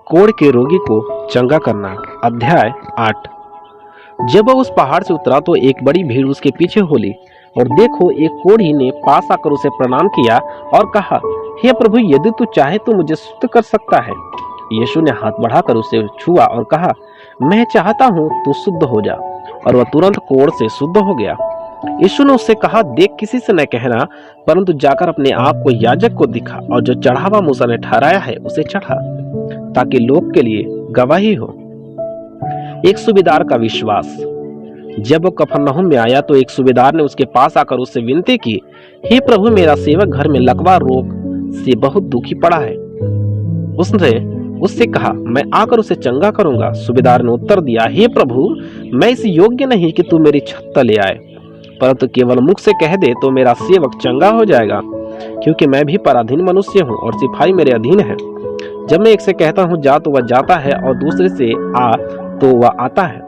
कोढ़ के रोगी को चंगा करना। अध्याय 8। जब वह उस पहाड़ से उतरा तो एक बड़ी भीड़ उसके पीछे हो ली, और देखो, एक कोढ़ी ने पास आकर उसे प्रणाम किया और कहा, हे प्रभु, यदि तू चाहे तो मुझे शुद्ध कर सकता है। यीशु ने हाथ बढ़ाकर उसे छुआ और कहा, मैं चाहता हूँ, तू शुद्ध हो जा। और वह तुरंत कोढ़ से शुद्ध हो गया। यीशु ने उससे कहा, देख, किसी से न कहना, परंतु जाकर अपने आप को याजक को दिखा, और जो चढ़ावा मूसा ने ठहराया है उसे चढ़ा, ताकि लोग के लिए गवाही हो। एक सूबेदार का विश्वास। जब वो कफरनहूम में आया तो एक सूबेदार ने उसके पास आकर उससे विनती की, हे प्रभु, मेरा सेवक घर में लकवा रोग से बहुत दुखी पड़ा है। उसने उससे कहा, मैं आकर उसे चंगा करूंगा। सूबेदार ने उत्तर दिया, हे प्रभु, मैं इस योग्य नहीं कि तू मेरी छत तले आए, परंतु केवल मुख से कह दे तो मेरा सेवक चंगा हो जाएगा, क्योंकि मैं भी पराधीन मनुष्य हूँ और सिपाही मेरे अधीन है। जब मैं एक से कहता हूँ जा तो वह जाता है, और दूसरे से आ तो वह आता है,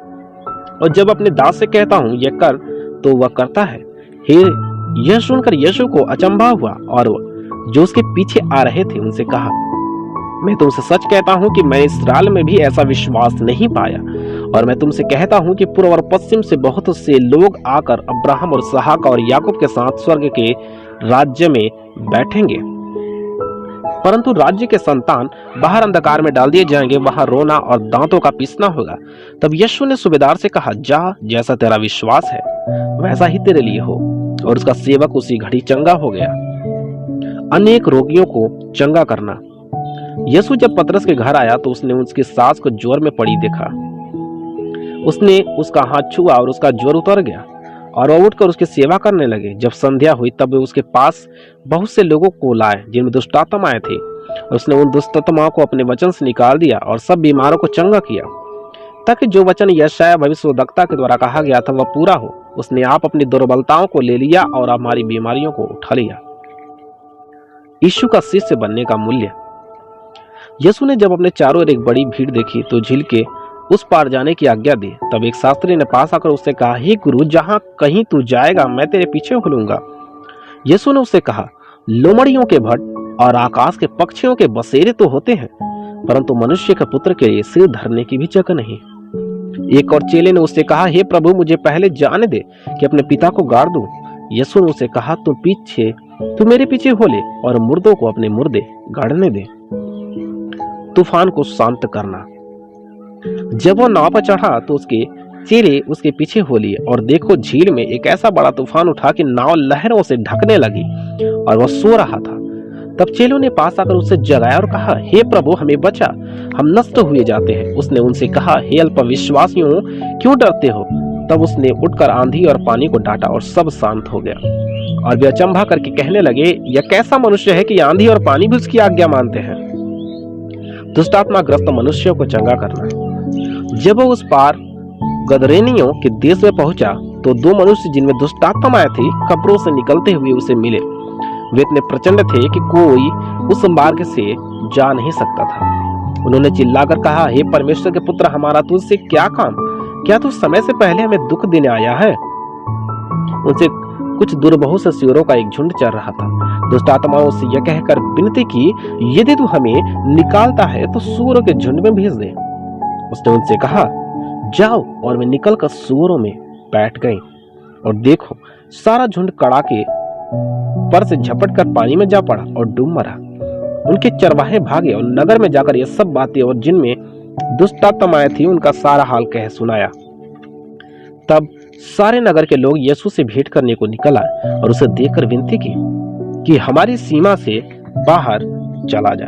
और जब अपने दास से कहता हूँ यह कर तो वह करता है। यह सुनकर यीशु को अचंभा हुआ, और जो उसके पीछे आ रहे थे उनसे कहा, मैं तुमसे सच कहता हूँ कि मैं इस्राएल में भी ऐसा विश्वास नहीं पाया। और मैं तुमसे कहता हूँ कि पूर्व और पश्चिम से बहुत से लोग आकर अब्राहम और इसहाक और याकूब के साथ स्वर्ग के राज्य में बैठेंगे, परंतु राज्य के संतान बाहर अंधकार में डाल दिए जाएंगे, वहां रोना और दांतों का पीसना होगा। तब यीशु ने सूबेदार से कहा, जा, जैसा तेरा विश्वास है वैसा ही तेरे लिए हो। और उसका सेवक उसी घड़ी चंगा हो गया। अनेक रोगियों को चंगा करना। यीशु जब पतरस के घर आया तो उसने उसकी सास को ज्वर में पड़ी देखा। उसने उसका हाथ छुआ और उसका ज्वर उतर गया, और वह उठकर उसकी सेवा करने लगे। जब संध्या हुई तब वे उसके पास बहुत से लोगों को लाए जिनमें दुष्टात्माएं थी, और उसने उन दुष्टात्माओं को अपने वचन से निकाल दिया और सब बीमारों को चंगा किया, ताकि जो वचन यशायाह भविष्यद्वक्ता के द्वारा कहा गया था वह पूरा हो। उसने आप अपनी दुर्बलताओं को ले लिया और हमारी बीमारियों को उठा लिया। यीशु का शिष्य बनने का मूल्य। यीशु ने जब अपने चारों ओर एक बड़ी भीड़ देखी तो झील के उस पार जाने की आज्ञा दी। तब एक शास्त्री ने पास आकर उससे कहा, हे गुरु, जहां कहीं तू जाएगा मैं तेरे पीछे हो। यीशु ने उससे कहा, लोमड़ियों के भट्ट और आकाश के पक्षियों के बसेरे तो होते हैं, परंतु मनुष्य के पुत्र के लिए सिर धरने की भी जगह नहीं। एक और चेले ने उससे कहा, हे प्रभु, मुझे पहले जाने दे कि अपने पिता को गाड़ दूं। यीशु ने उससे कहा, तू मेरे पीछे हो ले, और मुर्दों को अपने मुर्दे गाड़ने दे। तूफान को शांत करना। जब वो नाव पर चढ़ा तो उसके चेले उसके पीछे हो लिए, और देखो, झील में एक ऐसा बड़ा तूफान उठा कि नाव लहरों से ढकने लगी और वह सो रहा था। तब चेलों ने पास आकर उससे जगाया और कहा, हे प्रभु, हमें बचा, हम नष्ट हुए जाते हैं। उसने उनसे कहा, हे अल्पविश्वासियों, क्यों डरते हो? तब उसने उठकर आंधी और पानी को डांटा और सब शांत हो गया। और वे अचंभा करके कहने लगे, यह कैसा मनुष्य है कि आंधी और पानी भी उसकी आज्ञा मानते हैं। दुष्टात्मा ग्रस्त मनुष्यों को चंगा करना। जब वो उस पार गदरेनियों के देश में पहुंचा तो दो मनुष्य जिनमें दुष्टात्माएं थी कब्रों से निकलते हुए उसे मिले। वे इतने प्रचंड थे कि कोई उस मार्ग से जा नहीं सकता था। उन्होंने चिल्लाकर कहा, हे परमेश्वर के पुत्र, हमारा तुझसे क्या काम? क्या तू समय से पहले हमें दुख देने आया है? उनसे कुछ दूर बहुत से सूअरों का एक झुंड चल रहा था। दुष्टात्माओं से यह कहकर विनती की, यदि तू हमें निकालता है तो सूअरों के झुंड में भेज दे। उसने उनसे कहा, जाओ, और वे निकलकर सूअरों में बैठ गए। और देखो, सारा झुंड कड़ाके पर से झपट कर पानी में जा पड़ा और डूब मरा। उनके चरवाहे भागे और नगर में जाकर ये सब बातें और जिनमें दुष्टात्माएं थी उनका सारा हाल कह सुनाया। तब सारे नगर के लोग यीशु से भेंट करने को निकल आए और उसे देखकर विनती की कि हमारी सीमा से बाहर चला जा।